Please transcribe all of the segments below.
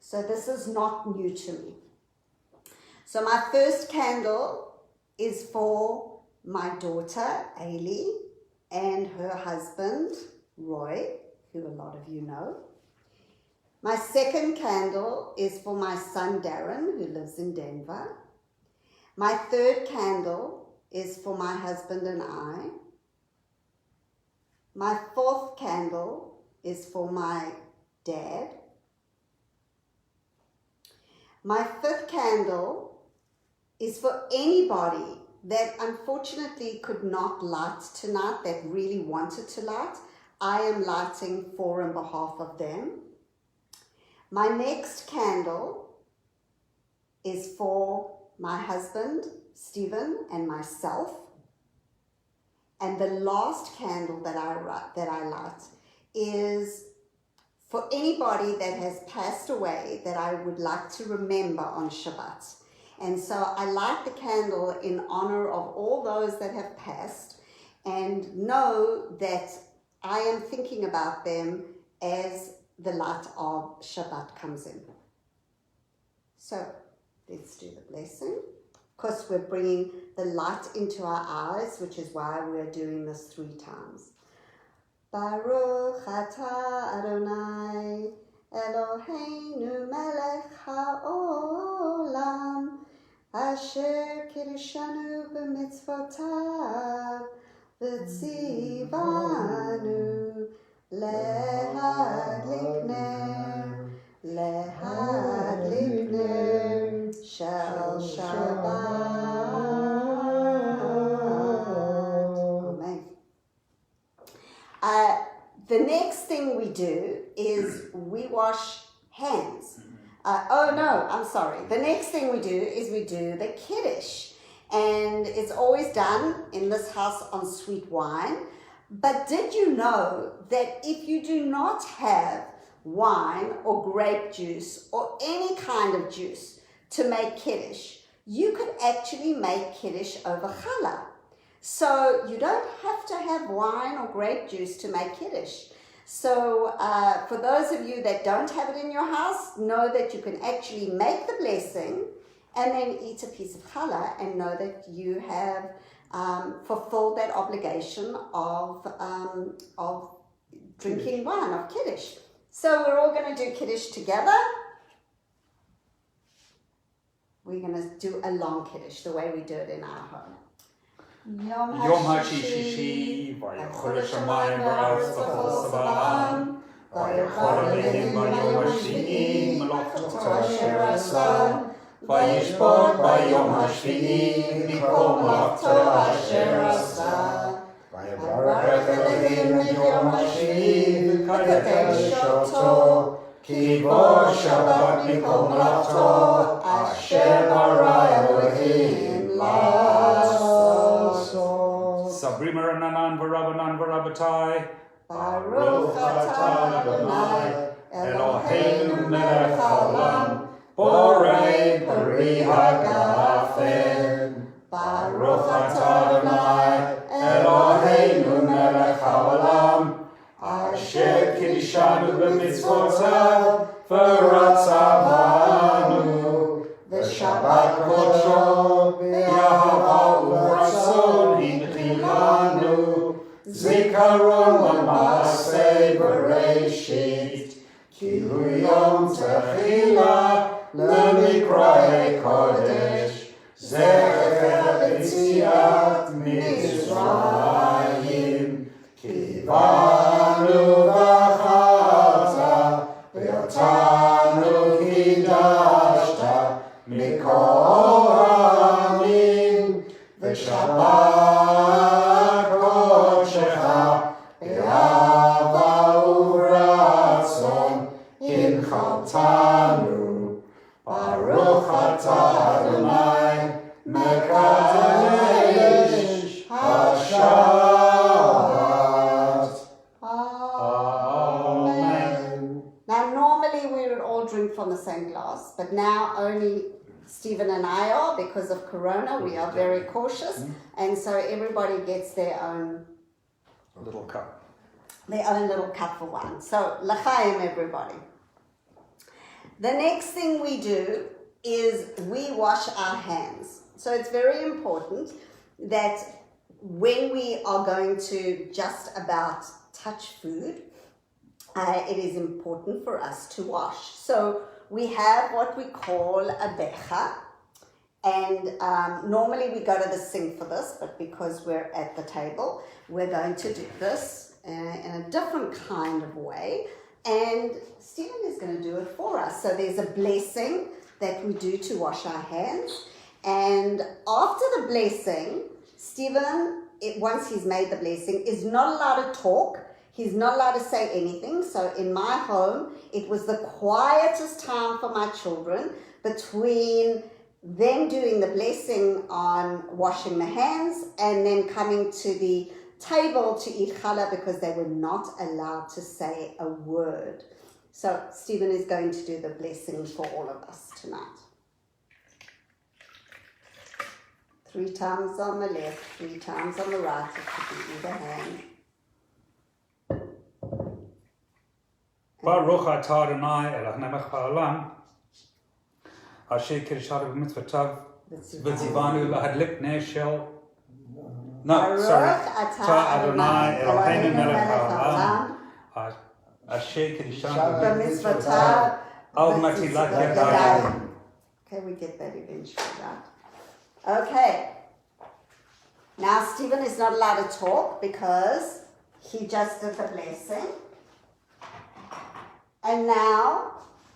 So this is not new to me. So my first candle is for my daughter, Ailey, and her husband, Roy, who a lot of you know. My second candle is for my son, Darren, who lives in Denver. My third candle is for my husband and I. My fourth candle is for my dad. My fifth candle is for anybody that unfortunately could not light tonight, that really wanted to light. I am lighting for on behalf of them. My next candle is for my husband, Stephen, and myself. And the last candle that I light is for anybody that has passed away that I would like to remember on Shabbat. And so I light the candle in honor of all those that have passed and know that I am thinking about them as the light of Shabbat comes in. So let's do the blessing. Of course, we're bringing the light into our eyes, which is why we're doing this 3 times. Baruch atah Adonai Eloheinu melech haolam asher kiddushanu b'mitzvotav v'tzivanu Lehadlik ner shel Shabbat. Amen. The next thing we do is we wash hands. The next thing we do is we do the Kiddush. And it's always done in this house on sweet wine. But did you know that if you do not have wine or grape juice or any kind of juice to make Kiddush, you could actually make Kiddush over challah. So you don't have to have wine or grape juice to make Kiddush. So for those of you that don't have it in your house, know that you can actually make the blessing and then eat a piece of challah and know that you have fulfilled that obligation of drinking wine, of Kiddush. So we're all going to do Kiddush together. We're going to do a long Kiddush, the way we do it in our home. Yom HaShishi, Vayachol Hashemayim v'aretz v'chol saba'am, Vayachol Elohim b'yom HaShvi'i melachto asher asa, Vayishbot b'yom HaShvi'i mikol melachto asher asa, Vayavarech Elohim b'yom HaShvi'i v'kadesh oto, ki bo Shabbat mikol melachto asher bara Elohim la'asot. Sabri Marananan Varabanan Varabatai, Baruch atah Adonai Eloheinu melech haolam, borei peri hagafen. Baruch atah Adonai Eloheinu melech haolam, asher kiddushanu b'mitzvotav v'ratzavanu, v'shabbat kodsho b'yahava u'ratzon hinchilanu, zikaron l'maaseh bereshit, ki hu yom techila l'mikra'ei kodesh, zecher b'tziat Mitzrayim, ki banu v'achalta v'yotanu kidashta mikol ha'amim, v'shabbat kodshecha b'ahava u'ratzon hinchaltanu. Baruch atah Adonai mekadesh haShabbat. Amen. Now, normally we would all drink from the same glass, but now only Stephen and I are, because of Corona. We are very cautious, and so everybody gets their own little cup. for wine. So, l'chaim, everybody. The next thing we do is we wash our hands. So it's very important that when we are going to just about touch food, it is important for us to wash. So we have what we call a becha, and normally we go to the sink for this, but because we're at the table, we're going to do this in a different kind of way, and Stephen is going to do it for us. So there's a blessing that we do to wash our hands, and after the blessing, Stephen, once he's made the blessing, is not allowed to talk. He's not allowed to say anything. So in my home, it was the quietest time for my children between them doing the blessing on washing the hands and then coming to the table to eat challah, because they were not allowed to say a word. So Stephen is going to do the blessing for all of us tonight. 3 times on the left, 3 times on the right, it could be either hand. Baruch atah Adonai Eloheinu melech haolam, asher kirshanu b'mitzvotav v'tzivanu lahadlik ner shel. Baruch atah Adonai Eloheinu melech haolam, asher kirshanu b'mitzvotav al matilat yadayim. Okay, we get that eventually, right? Okay. Now Stephen is not allowed to talk because he just did the blessing. And now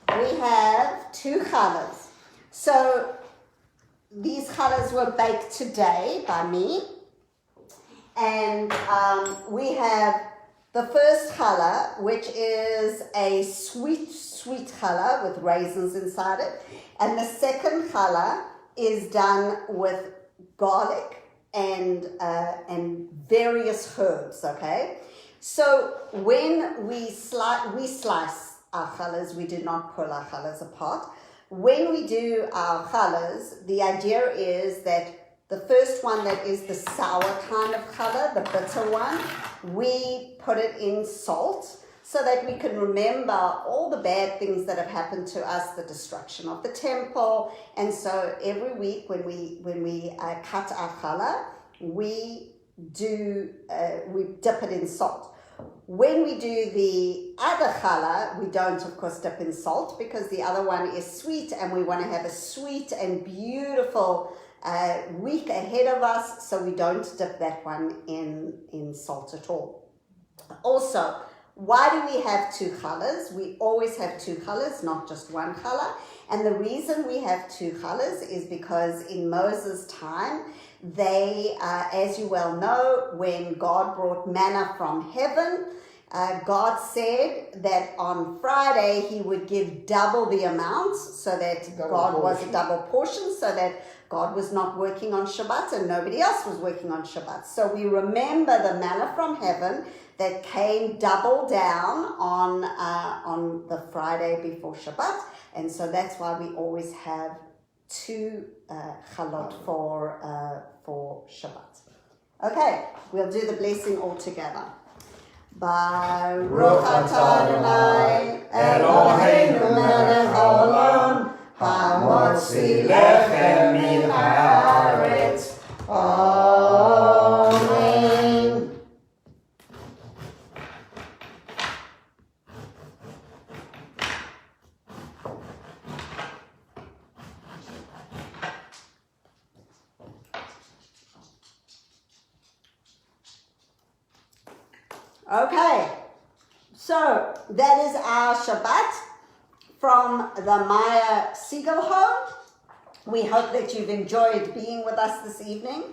we have 2 challahs. So these challahs were baked today by me. And we have the first challah, which is a sweet challah with raisins inside it. And the second challah is done with garlic and various herbs, okay? So when we slice our challahs, we do not pull our challahs apart. When we do our challahs, the idea is that the first one, that is the sour kind of challah, the bitter one, we put it in salt so that we can remember all the bad things that have happened to us, the destruction of the temple. And so every week when we cut our challah, we dip it in salt. When we do the other challah, we don't, of course, dip in salt because the other one is sweet and we want to have a sweet and beautiful week ahead of us, so we don't dip that one in salt at all. Also, why do we have 2 challahs? We always have 2 challahs, not just one challah. And the reason we have 2 challahs is because in Moses' time, they, as you well know, when God brought manna from heaven, God said that on Friday he would give double the amount, so that God was a double portion, so that God was not working on Shabbat and nobody else was working on Shabbat. So we remember the manna from heaven that came double down on the Friday before Shabbat, and so that's why we always have 2 chalot for Shabbat. Okay, we'll do the blessing all together. Baruch atah Adonai Eloheinu melech haolam, hamotzi lechem min haaretz. Amen. Okay, so that is our Shabbat from the Meyers Siegel home. We hope that you've enjoyed being with us this evening.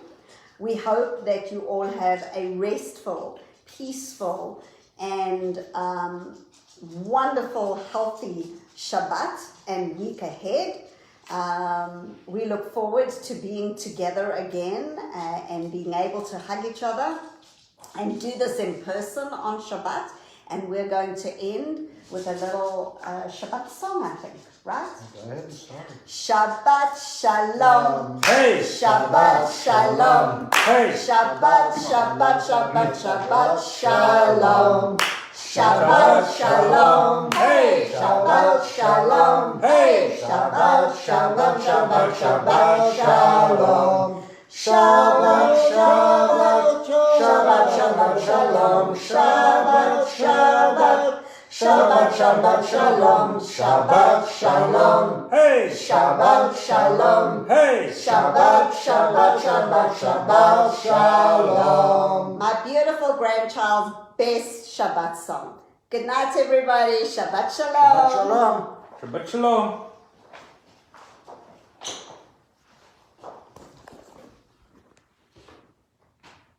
We hope that you all have a restful, peaceful, and wonderful, healthy Shabbat and week ahead. We look forward to being together again and being able to hug each other and do this in person on Shabbat. And we're going to end with a little Shabbat song, I think, right? Go ahead and start. Shabbat Shalom. Hey! Shabbat Shalom. Hey! Shabbat, Shabbat, Shabbat, Shabbat Shalom. Shabbat Shalom. Hey! Shabbat shalom. Hey! Shabbat shalom, Shabbat, Shabbat shalom. Shabbat, Shabbat, Shabbat, Shabbat, shalom. Shabbat, Shabbat, Shabbat, Shabbat, shalom. Shabbat, shalom. Hey! Shabbat, shalom. Hey! Shabbat, Shabbat, Shabbat, Shabbat, shalom. My beautiful grandchild's best Shabbat song. Good night, everybody. Shabbat shalom. Shalom. Shabbat shalom.